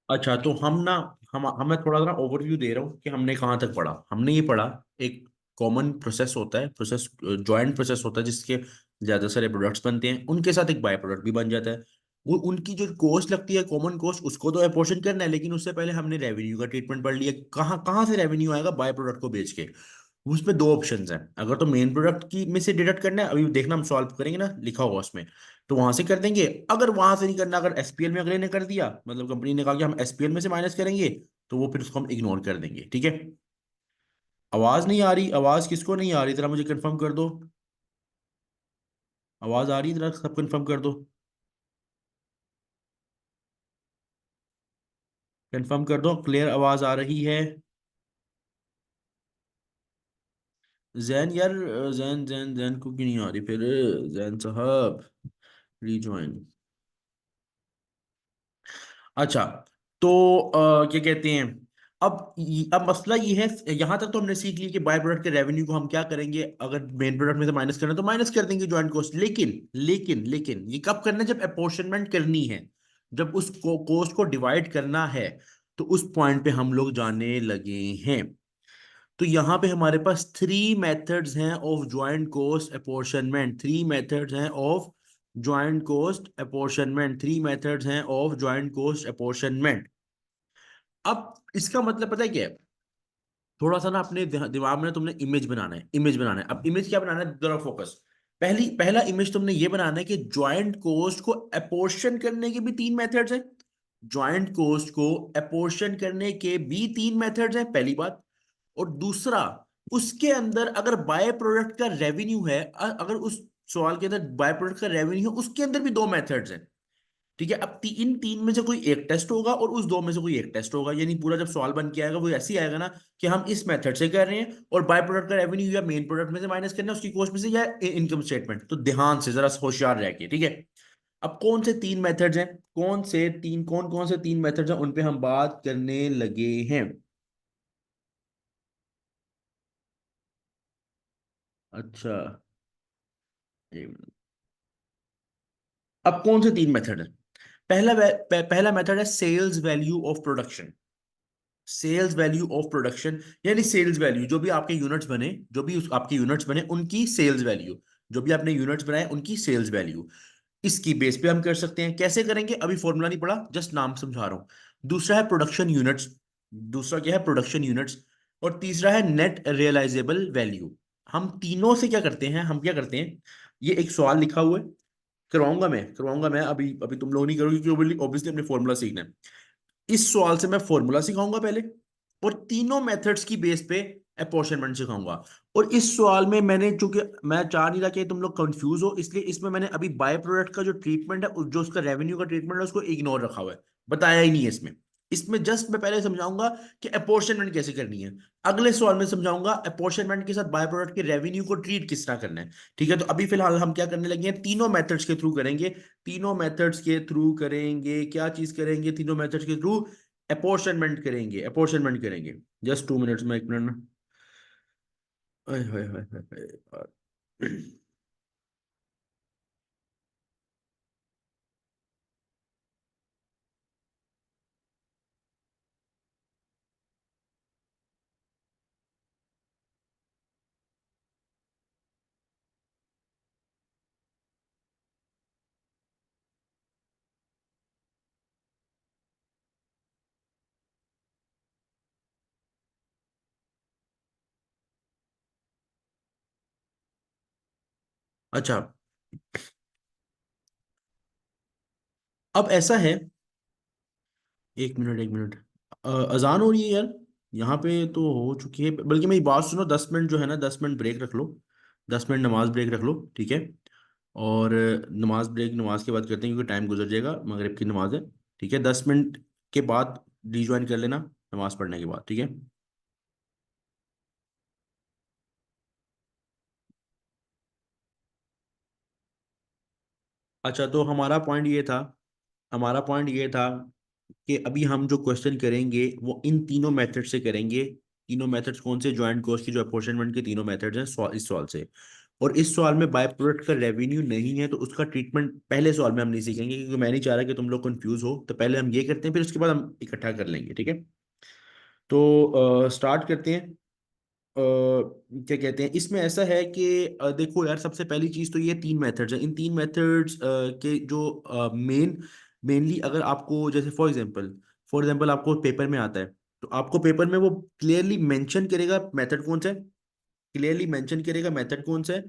अच्छा, तो हम ना, हम मैं थोड़ा सा ना ओवरव्यू दे रहा हूँ कि हमने कहाँ तक पढ़ा। हमने ये पढ़ा, एक कॉमन प्रोसेस होता है, प्रोसेस जॉइंट प्रोसेस होता है जिसके ज्यादा सारे प्रोडक्ट्स बनते हैं, उनके साथ एक बाय प्रोडक्ट भी बन जाता है। वो उनकी जो कॉस्ट लगती है, कॉमन कॉस्ट, उसको तो अपोर्शन करना है, लेकिन उससे पहले हमने रेवेन्यू का ट्रीटमेंट पढ़ लिया। कहाँ कहाँ से रेवेन्यू आएगा बाय प्रोडक्ट को बेच के। उसमें दो ऑप्शंस हैं। अगर तो मेन प्रोडक्ट की में से डिडक्ट करना है, अभी देखना हम सॉल्व करेंगे ना, लिखा होगा उसमें, तो वहां से कर देंगे। अगर वहां से नहीं करना, अगर एसपीएल में अगले ने कर दिया, मतलब कंपनी ने कहा कि हम एसपीएल में से माइनस करेंगे, तो वो फिर उसको हम इग्नोर कर देंगे। ठीक है। आवाज नहीं आ रही? आवाज किसको नहीं आ रही, जरा मुझे कंफर्म कर दो। आवाज आ रही है? जरा सब कंफर्म कर दो। कंफर्म कर दो, क्लियर आवाज आ रही है? जैन यार, जैन जैन जैन को क्यों नहीं आ रही फिर? जैन साहब, रीज्वाइन। अच्छा, तो क्या कहते हैं, अब मसला ये है, यहां तक तो हमने सीख लिया कि बाय प्रोडक्ट के रेवेन्यू को हम क्या करेंगे, अगर मेन प्रोडक्ट में से माइनस करना है तो माइनस कर देंगे ज्वाइंट कॉस्ट। लेकिन ये कब करना है? जब अपोर्शनमेंट करनी है, जब उस कॉस्ट को डिवाइड करना है, तो उस पॉइंट पे हम लोग जाने लगे हैं। तो यहां पे हमारे पास थ्री मेथड्स हैं of joint cost apportionment, three methods हैं of joint cost apportionment, three methods हैं ऑफ ज्वाइंट कॉस्ट अपोर्शनमेंट। अब इसका मतलब पता है क्या है? थोड़ा सा ना अपने दिमाग में ना तुमने इमेज बनाना है, इमेज बनाना है। अब इमेज क्या बनाना है, जरा फोकस। पहला इमेज तुमने ये बनाना है कि ज्वाइंट कोस्ट को अपोर्शन करने के भी तीन मेथड्स हैं। ज्वाइंट कोस्ट को अपोर्शन करने के भी तीन मेथड्स हैं, पहली बात। और दूसरा, उसके अंदर अगर बाय प्रोडक्ट का रेवेन्यू है, अगर उस सवाल के अंदर बाय प्रोडक्ट का रेवेन्यू है, उसके अंदर भी दो मेथड्स हैं। ठीक है। अब इन तीन में से कोई एक टेस्ट होगा और उस दो में से कोई एक टेस्ट होगा, यानी पूरा जब सवाल बन के आएगा वो ऐसे ही आएगा ना, कि हम इस मेथड से कर रहे हैं और बाय प्रोडक्ट का रेवेन्यू या मेन प्रोडक्ट में से माइनस करना है, उसकी कॉस्ट में से, या इनकम स्टेटमेंट। तो ध्यान से जरा होशियार रह के, ठीक है। अब कौन से तीन मेथड्स हैं, कौन कौन से तीन मेथड्स हैं, उन पे हम बात करने लगे हैं। अच्छा, एक मिनट। अब कौन से तीन मेथड है? पहला मेथड है sales value of production. Sales value of production, यानी सेल्स वैल्यू, जो भी आपके यूनिट्स बने, जो भी आपके यूनिट्स बने उनकी सेल्स वैल्यू, जो भी आपने यूनिट्स बनाए उनकी सेल्स वैल्यू। इसकी बेस पे हम कर सकते हैं। कैसे करेंगे, अभी फॉर्मूला नहीं पड़ा, जस्ट नाम समझा रहा हूं। दूसरा है प्रोडक्शन यूनिट्स। दूसरा क्या है? Production units. और तीसरा है नेट रियलाइजेबल वैल्यू। हम तीनों से क्या करते हैं, हम क्या करते हैं, ये एक सवाल लिखा हुआ है, करवाऊंगा मैं, अभी अभी तुम लोग नहीं करोगे क्योंकि ऑब्वियसली अपने फॉर्मूला सीखना है। इस सवाल से मैं फॉर्मूला सिखाऊंगा पहले, और तीनों मेथड्स की बेस पे अपॉर्शनमेंट सिखाऊंगा। और इस सवाल में मैंने, चूंकि मैं चाह नहीं रहा कि तुम लोग कंफ्यूज हो, इसलिए इसमें मैंने अभी बाय प्रोडक्ट का जो ट्रीटमेंट है, जो उसका रेवेन्यू का ट्रीटमेंट है, उसको इग्नोर रखा हुआ है, बताया ही नहीं है इसमें। इसमें जस्ट मैं पहले समझाऊंगा कि अपॉर्शनमेंट कैसे करनी है। अगले सवाल में समझाऊंगा अपॉर्शनमेंट के साथ बाय प्रोडक्ट के रेवेन्यू को ट्रीट किस तरह करना है। ठीक है। तो अभी फिलहाल हम क्या करने लगे हैं, तीनों मेथड्स के थ्रू करेंगे। तीनों मेथड्स के थ्रू करेंगे, क्या चीज करेंगे, तीनों मेथड्स के थ्रू अपोर्शनमेंट करेंगे, अपोर्शनमेंट करेंगे। जस्ट 2 मिनट्स में, एक मिनट ना। हाय हाय हाय हाय हाय यार। अच्छा, अब ऐसा है, एक मिनट एक मिनट। अजान हो रही है यार, यहाँ पे तो हो चुकी है। बल्कि मेरी बात सुनो, 10 मिनट जो है ना, 10 मिनट ब्रेक रख लो। 10 मिनट नमाज ब्रेक रख लो, ठीक है। और नमाज ब्रेक, नमाज के बाद करते हैं, क्योंकि टाइम गुजर जाएगा, मगरिब की नमाज है। ठीक है, 10 मिनट के बाद रिज्वाइन कर लेना, नमाज पढ़ने के बाद, ठीक है। अच्छा, तो हमारा पॉइंट ये था कि अभी हम जो क्वेश्चन करेंगे वो इन तीनों मेथड से करेंगे। तीनों मेथड्स कौन से? ज्वाइंट कोस्ट की जो अपॉर्शनमेंट के तीनों मेथड्स हैं, इस सवाल से। और इस सवाल में बाय प्रोडक्ट का रेवेन्यू नहीं है, तो उसका ट्रीटमेंट पहले सवाल में हम नहीं सीखेंगे, क्योंकि मैं नहीं चाह रहा कि तुम लोग कंफ्यूज हो। तो पहले हम ये करते हैं, फिर उसके बाद हम इकट्ठा कर लेंगे, ठीक है। तो स्टार्ट करते हैं। क्या कहते हैं, इसमें ऐसा है कि देखो यार, सबसे पहली चीज तो ये तीन मेथड्स हैं। इन तीन मेथड्स के जो मेनली अगर आपको, जैसे फॉर एग्जांपल आपको पेपर में आता है, तो आपको पेपर में वो क्लियरली मेंशन करेगा मेथड कौन सा है, क्लियरली मेंशन करेगा मेथड कौन सा है।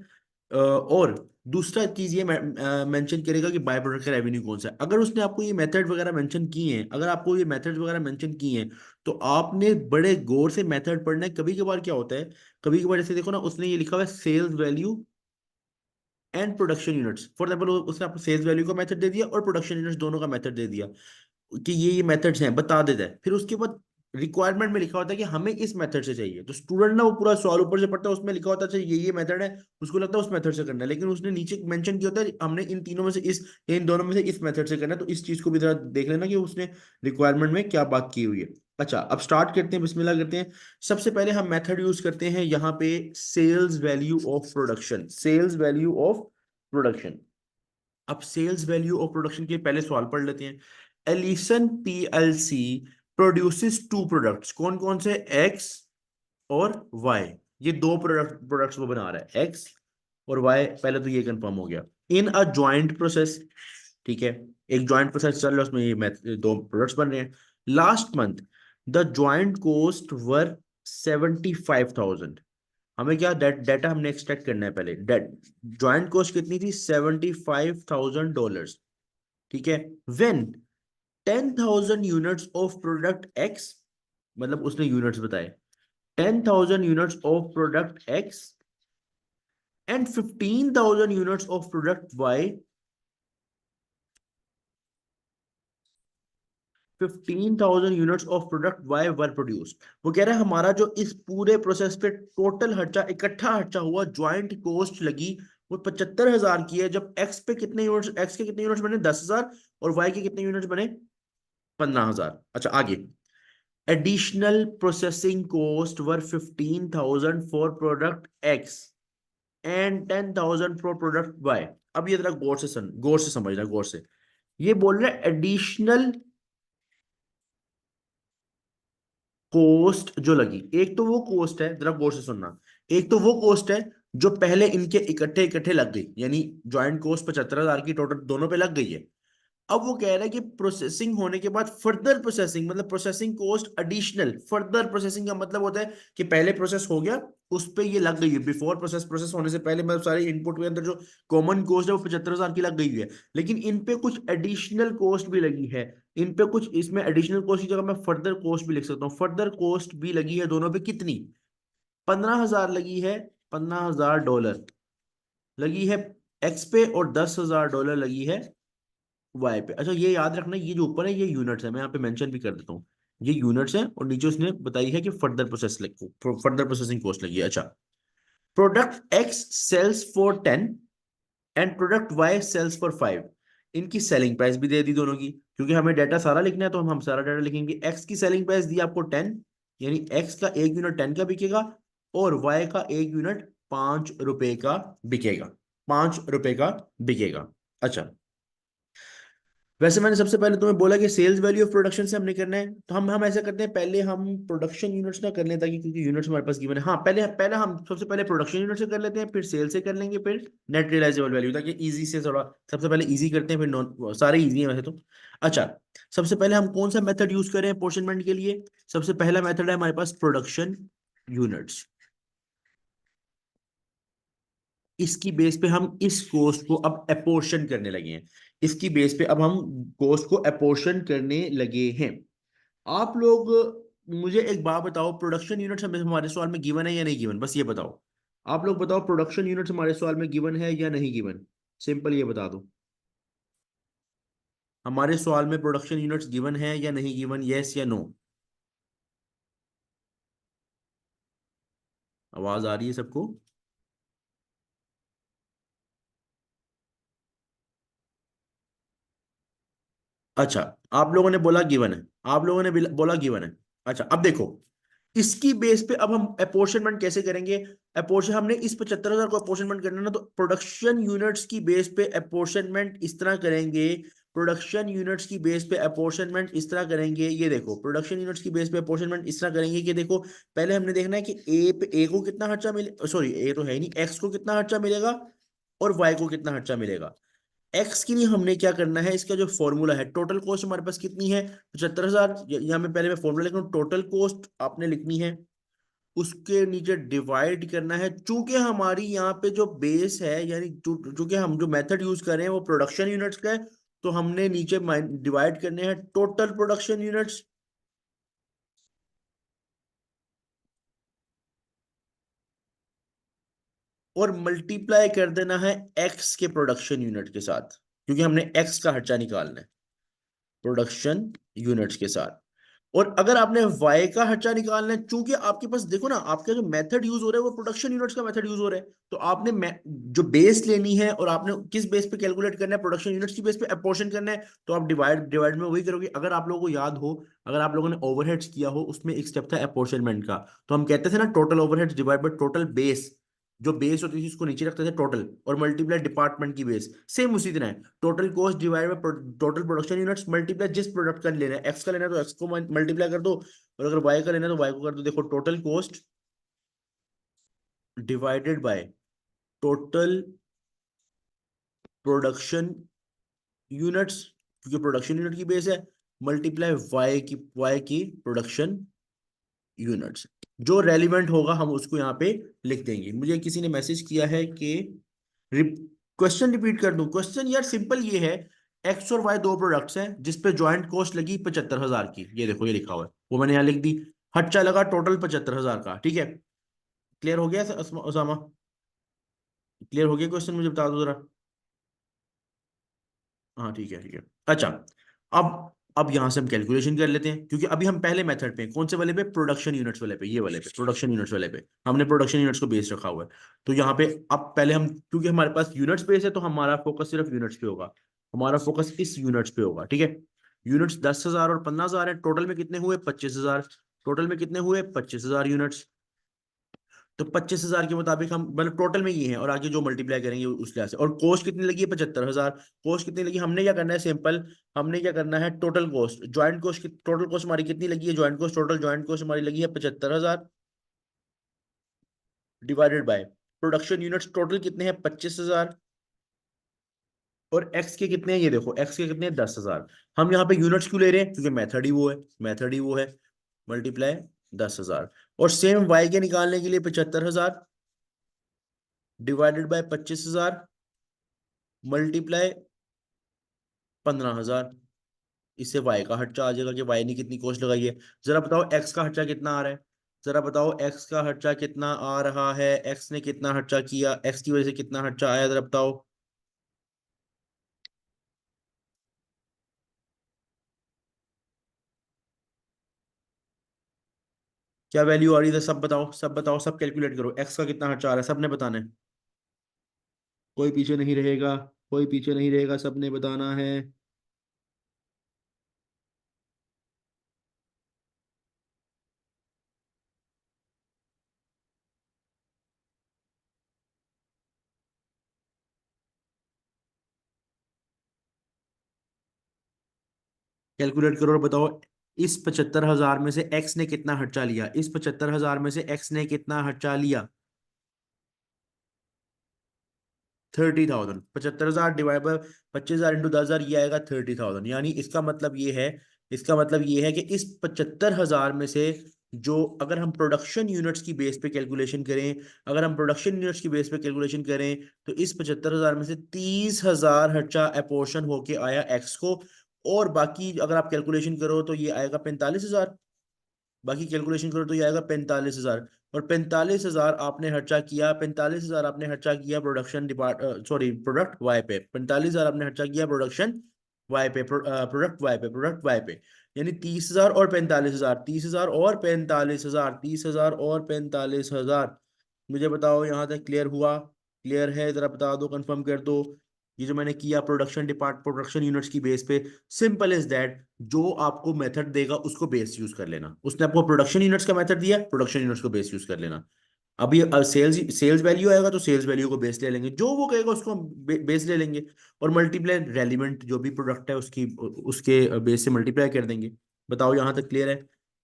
और दूसरा चीज ये मेंशन करेगा कि बाय प्रोडक्ट का रेवेन्यू कौन सा है। अगर उसने आपको ये मेथड वगैरह मेंशन किए हैं, अगर आपको ये मेथड वगैरह मेंशन किए हैं, तो आपने बड़े गौर से मेथड पढ़ना है। कभी कभार क्या होता है, कभी कभार जैसे देखो ना, उसने ये लिखा हुआ है sales value and production units, for example उसने आपको सेल्स वैल्यू का मेथड दे दिया और प्रोडक्शन यूनिट्स दोनों का मेथड दे दिया, कि ये मेथड्स हैं, बता देता है। फिर उसके बाद रिक्वायरमेंट में लिखा होता है कि हमें इस मेथड से चाहिए, तो स्टूडेंट ना वो पूरा सवाल ऊपर से पढ़ता है, उसमें लिखा होता है अच्छा ये मेथड है, उसको लगता है उस मेथड से करना है, लेकिन उसने नीचे मेंशन किया होता है हमने इन तीनों में से इन दोनों में से इस मेथड से करना है। तो इस चीज को भी जरा देख लेना कि उसने रिक्वायरमेंट में क्या बात की हुई है। अच्छा, अब स्टार्ट करते हैं, बिस्मिल्लाह करते हैं। सबसे पहले हम मेथड यूज करते हैं यहाँ पे, sales value of production, sales value of production. अब सेल्स वैल्यू ऑफ प्रोडक्शन के पहले सवाल पढ़ लेते हैं। Allison PLC produces two products, कौन कौन से, एक्स और वाई। ये दो प्रोडक्ट्स वो बना रहा है, एक्स और वाई, पहले तो ये कंफर्म हो गया। इन अ जॉइंट प्रोसेस, ठीक है, एक जॉइंट प्रोसेस चल रहा है, उसमें ये दो प्रोडक्ट्स बन रहे हैं। Last month the joint cost were 75,000। हमें क्या डाटा हमने एक्सट्रैक्ट करना है पहले। ज्वाइंट कॉस्ट कितनी थी, $75,000, ठीक है। When 10,000 units of product X, मतलब उसने यूनिट्स बताए, 10,000 units of product X and 15,000 units of product Y, 15,000 units of product Y were produced. वो कह रहा है हमारा जो इस पूरे प्रोसेस पे टोटल खर्चा, इकट्ठा खर्चा हुआ, ज्वाइंट कॉस्ट लगी, वो 75,000 की है। जब एक्स पे कितने यूनिट्स, एक्स के कितने यूनिट्स बने, 10,000, और वाई के कितने यूनिट्स बने, 15,000। अच्छा आगे, additional processing cost were 15,000 for product X and 10,000 for product Y. अब ये जरा गौर से समझना, गौर से। ये बोल रहे हैं एडिशनल कॉस्ट जो लगी, एक तो वो कॉस्ट है, जरा गौर से सुनना, एक तो वो कॉस्ट है जो पहले इनके इकट्ठे इकट्ठे लग गई, यानी ज्वाइंट कॉस्ट 75,000 की टोटल दोनों पे लग गई है। अब वो कह रहा है कि प्रोसेसिंग होने के बाद फर्दर प्रोसेसिंग, मतलब processing cost additional, further processing का मतलब होता है कि पहले प्रोसेस हो गया, उस पे ये लग गई है, बिफोर प्रोसेस, प्रोसेस होने से पहले, मतलब सारे इनपुट के अंदर जो कॉमन कॉस्ट है वो 75,000 की लग गई है, लेकिन इन पे कुछ एडिशनल कॉस्ट भी लगी है। इन पे कुछ, इसमें एडिशनल कॉस्ट की जगह मैं फर्दर कॉस्ट भी लिख सकता हूँ, फर्दर कॉस्ट भी लगी है दोनों पे। कितनी, 15,000 लगी है, $15,000 लगी है एक्स पे, और $10,000 लगी है वाई पे। अच्छा ये याद रखना, ये जो ऊपर है ये यूनिट्स है, मैं यहाँ पे मेंशन भी कर देता हूँ, ये यूनिट्स है, और नीचे उसने बताई है कि फर्दर प्रोसेसिंग कॉस्ट लगी है। अच्छा, product X sales for 10 and product Y sales for 5। इनकी सेलिंग प्राइस भी दे दी दोनों की, क्योंकि हमें डाटा सारा लिखना है, तो हम सारा डाटा लिखेंगे। एक्स की सेलिंग प्राइस दी आपको 10, यानी एक्स का एक यूनिट 10 का बिकेगा, और वाई का एक यूनिट ₹5 का बिकेगा, ₹5 का बिकेगा। अच्छा, वैसे मैंने सबसे पहले तुम्हें बोला कि सेल्स वैल्यू ऑफ प्रोडक्शन से हमने करना है, तो हम ऐसा करते हैं, पहले हम प्रोडक्शन यूनिट्स ना कर लें, ताकि क्योंकि यूनिट्स हमारे पास गिवन है। हाँ, पहले पहले हम सबसे पहले प्रोडक्शन यूनिट से कर लेते हैं, फिर सेल से कर लेंगे, फिर नेट रियलाइजेबल वैल्यू, ताकि इजी से थोड़ा, सबसे पहले इजी करते हैं, फिर नॉन, सारे इजी हैं वैसे तो। अच्छा, सबसे पहले हम कौन सा मेथड यूज करें अपोर्शनमेंट के लिए, सबसे पहला मेथड है हमारे पास प्रोडक्शन यूनिट्स। इसकी बेस पे हम इस कोस्ट को अब अपोर्शन करने लगे हैं, इसकी बेस पे अब हम कोस्ट को अपोर्शन करने लगे हैं। आप लोग मुझे एक बात बताओ, प्रोडक्शन यूनिट्स हमें हमारे सवाल में गिवन है या नहीं गिवन, बस ये बताओ। आप लोग बताओ, प्रोडक्शन यूनिट्स हमारे सवाल में गिवन है या नहीं गिवन, सिंपल ये बता दो। हमारे सवाल में प्रोडक्शन यूनिट्स गिवन है या नहीं गिवन, यस या नो। आवाज आ रही है सबको? अच्छा, आप लोगों ने बोला गिवन है, आप लोगों ने बोला गिवन है। अच्छा, अब देखो, इसकी बेस पे अब हम अपोर्शनमेंट कैसे करेंगे। अपोर्शन हमने इस 75,000 को अपोर्शनमेंट करना ना, तो प्रोडक्शन यूनिट्स की बेस पे अपोर्शनमेंट इस तरह करेंगे। प्रोडक्शन यूनिट्स की बेस पे अपोर्शनमेंट इस तरह करेंगे, ये देखो प्रोडक्शन यूनिट्स की बेस पे अपोर्शनमेंट इस तरह करेंगे कि देखो पहले हमने देखना है कि ए पे ए को कितना खर्चा मिले, सॉरी ए तो है ही नहीं, एक्स को कितना खर्चा मिलेगा और वाई को कितना खर्चा मिलेगा। एक्स के लिए हमने क्या करना है, इसका जो फॉर्मूला है, टोटल कॉस्ट हमारे पास कितनी है 75,000, यहाँ में पहले मैं फॉर्मूला लिख रहा हूँ, टोटल कॉस्ट आपने लिखनी है, उसके नीचे डिवाइड करना है। चूंकि हमारी यहाँ पे जो बेस है, यानी चूंकि हम जो मेथड यूज कर रहे हैं वो प्रोडक्शन यूनिट्स का है, तो हमने नीचे डिवाइड करने हैं टोटल प्रोडक्शन यूनिट्स, और मल्टीप्लाई कर देना है एक्स के प्रोडक्शन यूनिट के साथ, क्योंकि हमने एक्स का खर्चा निकालना है प्रोडक्शन यूनिट्स के साथ। और अगर आपने वाई का खर्चा निकालना है, चूंकि आपके पास देखो ना, आपका जो मेथड यूज हो रहा है वो प्रोडक्शन यूनिट्स का मेथड यूज हो रहा है, तो आपने जो बेस लेनी है और आपने किस बेस पे कैलकुलेट करना है, प्रोडक्शन यूनिट्स की बेस पे अपोर्शन करना है, तो आप डिवाइड डिवाइड में वही करोगे। अगर आप लोगों को याद हो, अगर आप लोगों ने ओवरहेड्स किया हो, उसमें एक स्टेप था अपोर्शनमेंट का, तो हम कहते थे ना total overheads divide by total base, जो बेस होती थी उसको नीचे रखते थे टोटल, और मल्टीप्लाई डिपार्टमेंट की बेस, सेम उसी तरह है, total cost divide by total production units multiply जिस प्रोडक्ट का लेना है, एक्स का लेना है तो एक्स को मल्टीप्लाई कर दो, और अगर वाई का लेना है तो वाई को कर दो। देखो total cost divided by total production units, क्योंकि प्रोडक्शन यूनिट की बेस है, मल्टीप्लाई वाई की प्रोडक्शन यूनिट्स, जो रेलिवेंट होगा हम उसको यहाँ पे लिख देंगे। मुझे किसी ने मैसेज किया है कि क्वेश्चन रिपीट कर दूं। क्वेश्चन यार सिंपल ये है, एक्स और वाई दो प्रोडक्ट्स हैं जिस पे ज्वाइंट कॉस्ट लगी 75,000 की, ये देखो ये लिखा हुआ है, वो मैंने यहाँ लिख दी, खर्चा लगा टोटल 75,000 का, ठीक है। क्लियर हो गया उसामा? क्लियर हो गया क्वेश्चन, मुझे बता दो जरा। हाँ ठीक है ठीक है। अच्छा, अब यहां से हम कैलकुलेशन कर लेते हैं, क्योंकि अभी हम पहले मेथड पे हैं। कौन से वाले पे? प्रोडक्शन यूनिट्स वाले पे, ये वाले पे प्रोडक्शन यूनिट्स वाले पे हमने प्रोडक्शन यूनिट्स को बेस रखा हुआ है। तो यहाँ पे अब पहले हम, क्योंकि हमारे पास यूनिट्स बेस है, तो हमारा फोकस सिर्फ यूनिट्स पे होगा, हमारा फोकस इस यूनिट्स पे होगा, ठीक है। यूनिट्स 10,000 और 50,000 है, टोटल में कितने हुए? 25,000। टोटल में कितने हुए? 25,000 यूनिट्स। तो 25,000 के मुताबिक हम, मतलब टोटल में ये है, और आगे जो मल्टीप्लाई करेंगे उस लिहाज से। और कॉस्ट कितनी लगी है? 75,000। कॉस्ट कितनी लगी? हमने क्या करना है, सिंपल, हमने क्या करना है, total cost, joint cost, total cost हमारी कितनी लगी है, joint cost, total joint cost हमारी लगी है 75,000, divided by production units total कितने हैं? 25,000। और एक्स के कितने हैं? ये देखो एक्स के कितने हैं? 10,000। हम यहाँ पे यूनिट्स क्यों ले रहे हैं? क्योंकि मेथड ही वो है, मेथड ही वो है, मल्टीप्लाई 10,000। और सेम वाई के निकालने के लिए 75,000 डिवाइडेड बाय 25,000 मल्टीप्लाई 15,000। इससे वाई का खर्चा आ जाएगा कि वाई ने कितनी कॉस्ट लगाई है। जरा बताओ एक्स का खर्चा कितना आ रहा है, जरा बताओ एक्स का खर्चा कितना आ रहा है, एक्स ने कितना खर्चा किया, एक्स की वजह से कितना खर्चा आया, जरा बताओ। क्या वैल्यू आ रही है? सब बताओ, सब बताओ, सब कैलकुलेट करो, एक्स का कितना खर्चा आ रहा है, सबने बताना है। कोई पीछे नहीं रहेगा, कोई पीछे नहीं रहेगा, सबने बताना है। कैलकुलेट करो और बताओ, इस 75,000 में से एक्स ने कितना खर्चा लिया, इस 75,000 में से एक्स ने कितना खर्चा लिया? 30,000। 75,000 डिवाइड बाय 25,000 इंटू 10,000, ये आएगा 30,000। यानी इसका मतलब ये है, इसका मतलब ये है कि इस 75,000 में से, जो अगर हम प्रोडक्शन यूनिट्स की बेस पे कैलकुलेशन करें, अगर हम प्रोडक्शन यूनिट्स की बेस पे कैलकुलेशन करें, तो इस 75,000 में से 30,000 खर्चा अपोर्शन होके आया एक्स को, और बाकी अगर आप कैलकुलेशन करो तो ये आएगा 45,000। बाकी कैलकुलेशन करो तो ये आएगा 45,000। और 45,000 आपने खर्चा किया, 45,000 आपने खर्चा किया production depart sorry product Y पे, 45,000 आपने खर्चा किया प्रोडक्शन वाई पे, प्रोडक्ट वाई पे, प्रोडक्ट वाई पे। यानी 30,000 और 45,000, 30,000 और 45,000, 30,000 और 45,000। मुझे बताओ यहाँ तक क्लियर हुआ? क्लियर है? जरा बता दो, कंफर्म कर दो। ये जो मैंने किया प्रोडक्शन यूनिट्स की बेस पे, सिंपल इज दैट, जो आपको मेथड देगा उसको बेस यूज कर लेना। उसने आपको प्रोडक्शन यूनिट्स का मेथड दिया, प्रोडक्शन यूनिट्स को बेस यूज कर लेना। अभी सेल्स सेल्स वैल्यू आएगा तो सेल्स वैल्यू को बेस ले लेंगे, जो वो कहेगा उसको हम बेस ले लेंगे, और मल्टीप्लाई रेलिवेंट जो भी प्रोडक्ट है उसकी उसके बेस से मल्टीप्लाई कर देंगे। बताओ यहाँ तक क्लियर है?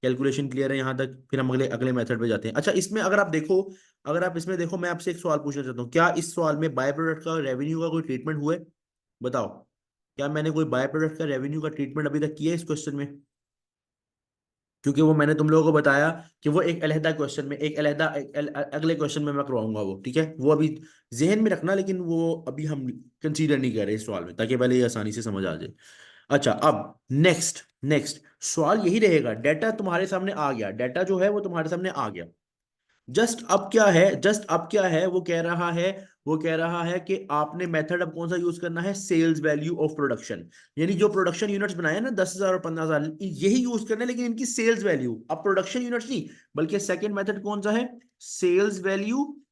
कैलकुलेशन क्लियर है यहाँ तक? फिर हम अगले अगले मेथड पे जाते हैं। अच्छा, इसमें अगर आप देखो, अगर आप इसमें देखो, मैं आपसे एक सवाल पूछना चाहता हूँ, क्या इस सवाल में बाय प्रोडक्ट का रेवेन्यू का कोई ट्रीटमेंट हुआ है? बताओ, क्या मैंने कोई बाय प्रोडक्ट का रेवेन्यू का ट्रीटमेंट अभी तक किया है इस क्वेश्चन में? क्योंकि वो मैंने तुम लोगों को बताया कि वो एक अलहदा क्वेश्चन में, एक अलहदा अगले क्वेश्चन में मैं करवाऊंगा वो, ठीक है? वो अभी जहन में रखना, लेकिन वो अभी हम कंसीडर नहीं कर रहे इस सवाल में, ताकि पहले ये आसानी से समझ आ जाए। अच्छा, अब नेक्स्ट नेक्स्ट सवाल यही रहेगा। डाटा तुम्हारे सामने आ गया, डाटा जो है वो तुम्हारे सामने आ गया। जस्ट अब क्या है, वो कह रहा है, वो कह रहा है कि आपने मेथड अब कौन सा यूज करना है? Sales value of production. यानी जो प्रोडक्शन यूनिट्स बनाए ना 10,000 और 15,000, यही यूज करना है, लेकिन इनकी सेल्स वैल्यू, अब प्रोडक्शन यूनिट्स नहीं, बल्कि सेकंड मेथड कौन सा है? Sales value.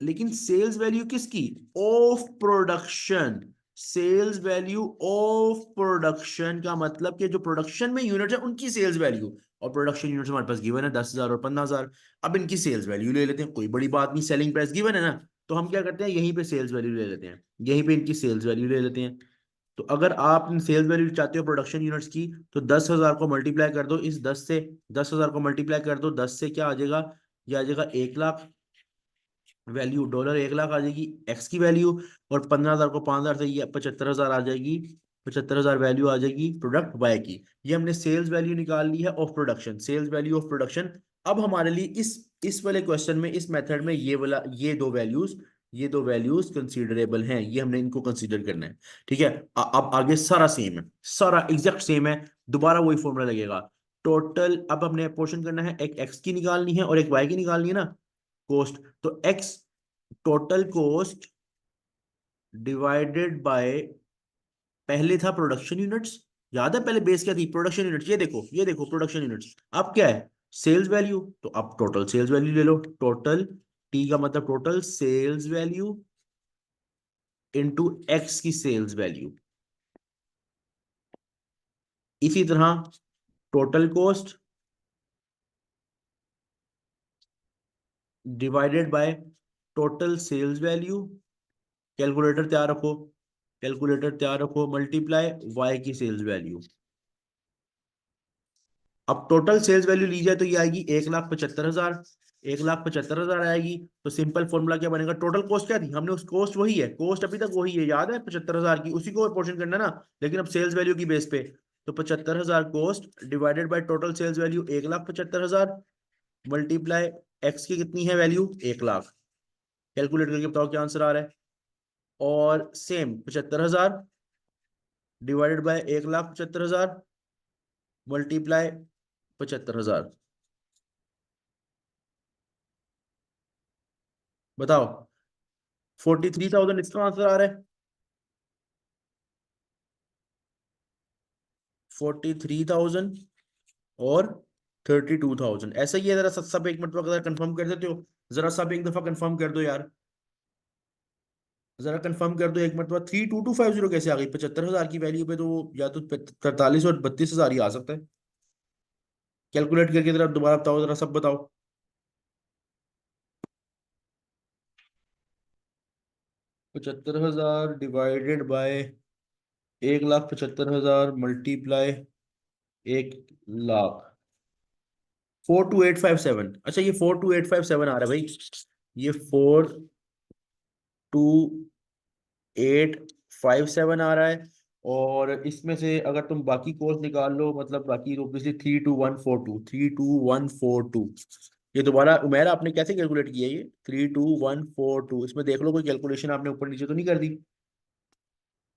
लेकिन सेल्स वैल्यू किसकी? Of production. Sales value of production का मतलब कि जो प्रोडक्शन में यूनिट है उनकी सेल्स वैल्यू, और प्रोडक्शन यूनिट हमारे पास गिवन है 10,000 और 15,000। अब इनकी सेल्स वैल्यू ले लेते हैं, कोई बड़ी बात नहीं, सेलिंग प्राइस गिवन है ना, तो हम क्या करते हैं, यहीं पे सेल्स वैल्यू ले लेते हैं, यहीं पे इनकी सेल्स वैल्यू ले लेते हैं। तो अगर आप सेल्स वैल्यू चाहते हो प्रोडक्शन यूनिट्स की, तो 10,000 को मल्टीप्लाई कर दो इस 10 से, 10,000 को मल्टीप्लाई कर दो 10 से, क्या आ जाएगा? ये आ जाएगा 1 लाख। वैल्यू डॉलर 1 लाख आ जाएगी एक्स की वैल्यू, और 15,000 को 5,000 से ये 75,000 आ जाएगी। 75,000 वैल्यू आ जाएगी प्रोडक्ट वाई की। ये हमने सेल्स वैल्यू निकाल ली है of production, sales value of production. अब हमारे लिए इस वाले क्वेश्चन में, इस मेथड में, ये वाला, ये दो वैल्यूज कंसीडरेबल हैं, ये हमने इनको कंसीडर करना है। ठीक है, अब आगे सारा सेम है, सारा एग्जैक्ट सेम है, दोबारा वही फॉर्मूला लगेगा। टोटल, अब हमने पोर्शन करना है, एक एक्स की निकालनी है और एक वाई की निकालनी है ना, कॉस्ट। तो x, total cost divided bye, पहले था प्रोडक्शन यूनिट्स, याद है पहले बेस क्या थी? Production units. ये देखो प्रोडक्शन यूनिट्स। अब क्या है? Sales value. तो अब टोटल सेल्स वैल्यू ले लो, टोटल, टी का मतलब total sales value into X की सेल्स वैल्यू। इसी तरह total cost divided by total sales value. Calculator तैयार रखो, कैलकुलेटर तैयार रखो, मल्टीप्लाई वाई की सेल्स वैल्यू। अब टोटल सेल्स वैल्यू ली जाए तो ये आएगी 1,75,000। 1,75,000 आएगी। तो सिंपल फॉर्मूला क्या बनेगा? टोटल कॉस्ट क्या थी? हमने उस कॉस्ट वही है, कॉस्ट अभी तक वही है, याद है? 75,000 की, उसी को पोर्शन करना ना, लेकिन अब सेल्स वैल्यू की बेस पे। तो 75,000 cost divided by total sales value 1,75,000, multiply X की कितनी है वैल्यू? 1 लाख। कैलकुलेट करके बताओ क्या आंसर आ रहा है। और सेम 75,000 डिवाइडेड बाय 1,75,000, मल्टीप्लाई 75,000। बताओ, 43,000 इसका आंसर आ रहा है। 43,000 और 32,000, ऐसा ही है। जरा सब सब एक मिनट अगर कंफर्म कर देते हो, जरा सब एक दफा कंफर्म कर दो यार, जरा कंफर्म कर दो एक मिनट। 32250 कैसे आ गई? 75,000 की वैल्यू पे तो या तो 43 और 32,000 ही आ सकता है। कैलकुलेट करके जरा दोबारा बताओ, जरा सब बताओ। 75,000 डिवाइडेड बाय 1,75,000 मल्टीप्लाई 1 लाख, 42857। अच्छा, ये 42857 आ रहा है भाई, ये 42857 आ रहा है। और इसमें से अगर तुम बाकी कोर्स निकाल लो, मतलब बाकी ऑब्वियसली 32142, 32142। ये दोबारा उमेर आपने कैसे कैलकुलेट किया? ये 32142, इसमें देख लो कोई कैलकुलेशन आपने ऊपर नीचे तो नहीं कर दी?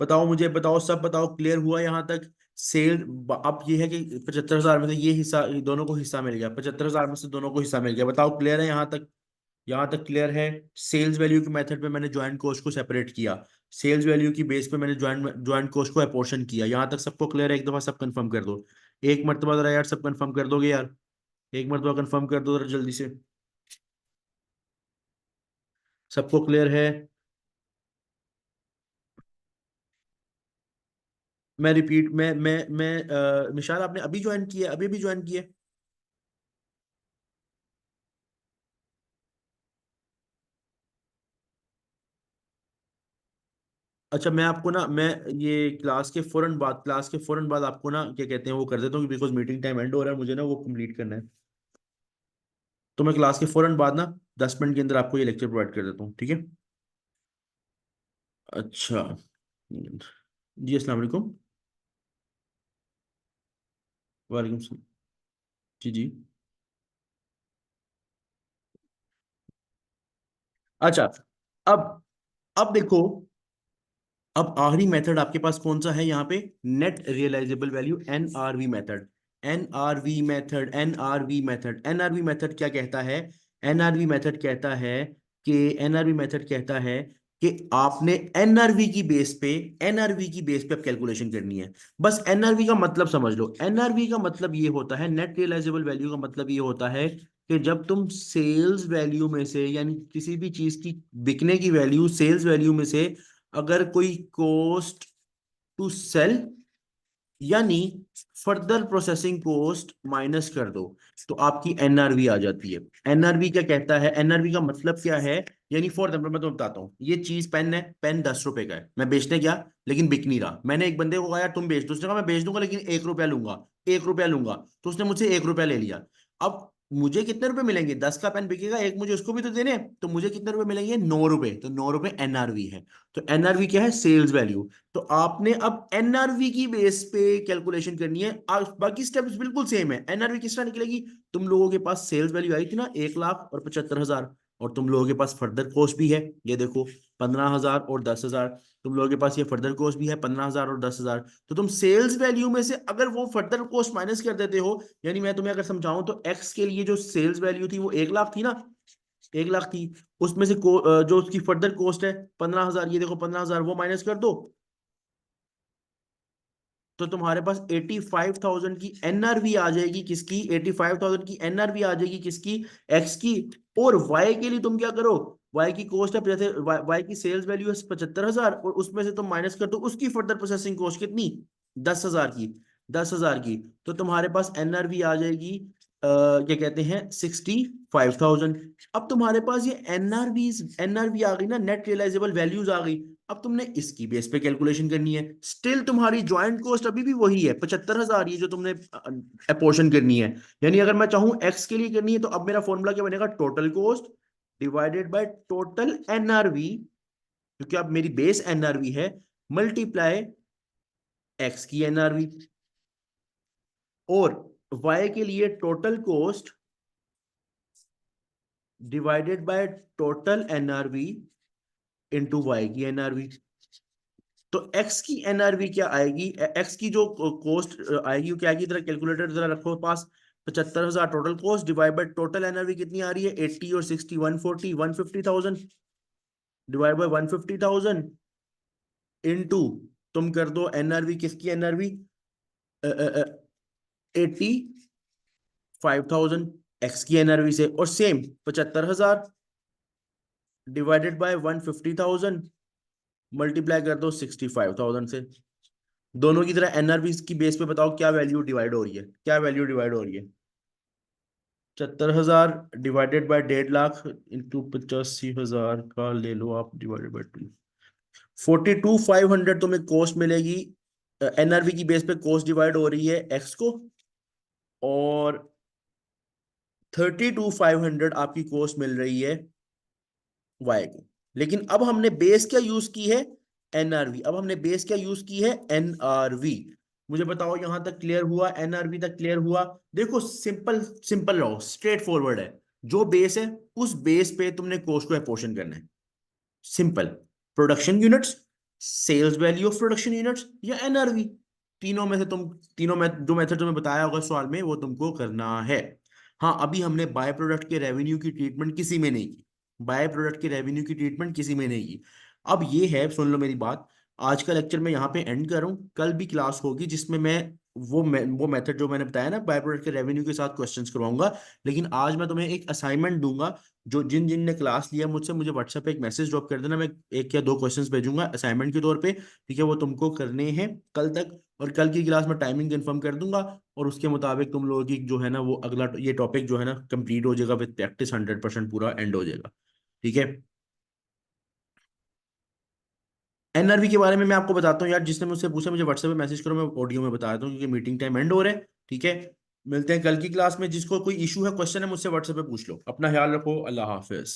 बताओ मुझे, बताओ, सब बताओ, क्लियर हुआ यहाँ तक? सेल, अब ये है कि 75,000 में से ये हिस्सा, ये दोनों को हिस्सा मिल गया, 75,000 में से दोनों को हिस्सा मिल गया। बताओ क्लियर है यहाँ तक? यहाँ तक क्लियर है? सेल्स वैल्यू के मेथड पे मैंने ज्वाइंट कॉस्ट को सेपरेट किया, सेल्स वैल्यू की बेस पे मैंने ज्वाइंट ज्वाइंट कॉस्ट को अपोर्शन किया। यहाँ तक सबको क्लियर है? एक दफा सब कंफर्म कर दो, एक मरतबा जरा यार, सब कंफर्म कर दोगे यार? एक मरतबा कंफर्म कर दो जरा जल्दी से। सबको क्लियर है? मैं रिपीट, मैं मिशाल, आपने अभी ज्वाइन किया? अभी अभी ज्वाइन किया? अच्छा, मैं आपको ना, मैं ये क्लास के फौरन बाद आपको ना क्या कहते हैं वो कर देता हूँ, बिकॉज मीटिंग टाइम एंड हो रहा है, मुझे ना वो कंप्लीट करना है। तो मैं क्लास के फौरन बाद ना 10 मिनट के अंदर आपको ये लेक्चर प्रोवाइड कर देता हूँ, ठीक है? अच्छा। जी, अस्सलाम वालेकुम। वालेकुम सलाम। जी जी। अच्छा। अब अब देखो, अब आखिरी मेथड आपके पास कौन सा है यहाँ पे? Net realisable value, NRV method. NRV method क्या कहता है? एनआरवी मेथड कहता है कि एनआरवी मेथड कहता है कि आपने एनआरवी की बेस पे अब कैलकुलेशन करनी है। बस एनआरवी का मतलब समझ लो। एनआरवी का मतलब ये होता है, नेट रियलाइजेबल वैल्यू का मतलब ये होता है कि जब तुम सेल्स वैल्यू में से, यानी किसी भी चीज की बिकने की वैल्यू सेल्स वैल्यू में से, अगर कोई कॉस्ट टू सेल यानी फर्दर प्रोसेसिंग कॉस्ट माइनस कर दो, तो आपकी एनआरवी आ जाती है। एनआरवी क्या कहता है? एनआरवी का मतलब क्या है? यानी फॉर एग्जाम्पल मैं तुम्हें बताता हूँ, ये चीज पेन है, पेन 10 रुपए का है, मैं बेचने गया लेकिन बिक नहीं रहा। मैंने एक बंदे को कहा यार तुम बेच दो, उसने कहा मैं बेच दूंगा लेकिन 1 रुपया लूंगा, 1 रुपया लूंगा। तो उसने मुझसे 1 रुपया ले लिया। अब मुझे कितने रुपए मिलेंगे? 10 का पेन बिकेगा, एक मुझे उसको भी तो देने हैं, तो मुझे कितने रुपए मिलेंगे? 9 रुपए। तो 9 रुपए एनआरवी है। तो एनआरवी क्या है? Sales value. तो आपने अब एनआरवी की बेस पे कैलकुलेशन करनी है। बाकी स्टेप्स बिल्कुल सेम है। एनआरवी किस तरह निकलेगी? तुम लोगों के पास सेल्स वैल्यू आई थी ना 1,75,000, और तुम लोगों के पास फर्दर कॉस्ट भी है, ये देखो 15,000 और 10,000। तुम लोगों के पास ये फर्दर कॉस्ट भी है 15,000 और 10,000। तो तुम सेल्स वैल्यू में से अगर वो फर्दर कॉस्ट माइनस कर देते हो, यानी मैं तुम्हें अगर समझाऊं तो एक्स के लिए जो सेल्स वैल्यू थी वो 1 लाख थी ना, 1 लाख थी। उसमें से जो उसकी फर्दर कॉस्ट है 15,000, ये देखो 15,000, वो माइनस कर दो, तो तुम्हारे पास 85,000 की एनआरवी आ जाएगी। किसकी? 85,000 की एनआरवी आ जाएगी। किसकी? एक्स की। और वाई के लिए तुम क्या करो? वाई की कॉस्ट है, जैसे वाई की सेल्स वैल्यू है 75,000, और उसमें से तुम माइनस कर दो उसकी फर्दर प्रोसेसिंग कॉस्ट कितनी? 10,000 की। 10,000 की। तो तुम्हारे पास एनआरवी आ जाएगी क्या कहते हैं 65,000। अब तुम्हारे पास ये एनआरवी आ गई ना, नेट रियलाइजेबल वैल्यूज आ गई। अब तुमने इसकी बेस पे कैलकुलेशन करनी है। स्टिल तुम्हारी ज्वाइंट कॉस्ट अभी भी वही है 75,000, ये जो तुमने अपोर्शन करनी है। यानी अगर मैं चाहूं एक्स के लिए करनी है, तो अब मेरा फॉर्मूला क्या बनेगा? Total cost divided by total NRV, क्योंकि अब मेरी बेस एनआरवी है, मल्टीप्लाई एक्स की एनआरवी, और वाई के लिए total cost divided by total NRV into Y की एनआरवी। तो एक्स की एनआरवी क्या आएगी? एक्स की जो कॉस्ट आएगी वो क्या आएगी? जरा कैलकुलेटर जरा रखो पास। 75,000 total cost divide by total NRV कितनी आ रही है? 80 और 60 140 150,000, डिवाइड बाय 150,000 इनटू, तुम कर दो एनआरवी किसकी एनआरवी? 85,000 एक्स की एनआरवी से, और सेम 75,000 डिवाइडेड बाय 150,000 मल्टीप्लाई कर दो 65,000 से। दोनों की तरह एनआरबी की बेस पे बताओ क्या वैल्यू डिवाइड हो रही है? क्या वैल्यू डिवाइड हो रही है? 75,000 डिवाइडेड बाय 1.5 लाख इंटू 85,000 का ले लो आप, डिवाइडेड बाय 2। 42,500 तुम्हें कॉस्ट मिलेगी। एनआरबी की बेस पे कॉस्ट डिवाइड हो रही है एक्स को, और 32,500 आपकी कॉस्ट मिल रही है वाई को। लेकिन अब हमने बेस क्या यूज की है? एनआरवी। अब हमने बेस क्या यूज की है? एनआरवी। मुझे बताओ यहां तक क्लियर हुआ? एनआरवी तक क्लियर हुआ? देखो सिंपल, सिंपल रहो, स्ट्रेट फॉरवर्ड है। जो बेस है उस बेस पे तुमने कॉस्ट को अपोर्शन करना है। Simple. Production units, sales value of production units, या एनआरवी। तीनों में से तुम, तीनों में जो मेथड तुम्हें बताया होगा सवाल में वो तुमको करना है। हाँ, अभी हमने बाय प्रोडक्ट के रेवेन्यू की ट्रीटमेंट किसी में नहीं की। बाय प्रोडक्ट के रेवेन्यू की ट्रीटमेंट किसी में नहीं की। अब ये है, सुन लो मेरी बात। आज का लेक्चर मैं यहाँ पे एंड करूँ, कल भी क्लास होगी जिसमें मैं वो मेथड जो मैंने बताया ना बाय प्रोडक्ट के रेवेन्यू के साथ क्वेश्चंस करवाऊंगा। लेकिन आज मैं तुम्हें एक असाइनमेंट दूंगा। जो जिन जिन ने क्लास लिया मुझसे, मुझे व्हाट्सएप पे एक मैसेज ड्रॉप कर देना, मैं एक या दो क्वेश्चंस भेजूंगा असाइनमेंट के तौर पे, ठीक है? वो तुमको करने हैं कल तक, और कल की क्लास में टाइमिंग कंफर्म कर दूंगा। और उसके मुताबिक तुम लोगों की जो है ना वो अगला ये टॉपिक जो है ना कंप्लीट हो जाएगा विद प्रैक्टिस, 100% पूरा एंड हो जाएगा, ठीक है? एनआरवी के बारे में मैं आपको बताता हूँ यार, जिसने मुझसे पूछा मुझे व्हाट्सएप पे मैसेज करो, मैं ऑडियो में बता देता हूँ क्योंकि मीटिंग टाइम एंड हो रहा है। ठीक है, मिलते हैं कल की क्लास में। जिसको कोई इशू है, क्वेश्चन है, मुझसे व्हाट्सएप पे पूछ लो। अपना ख्याल रखो, अल्लाह हाफिज।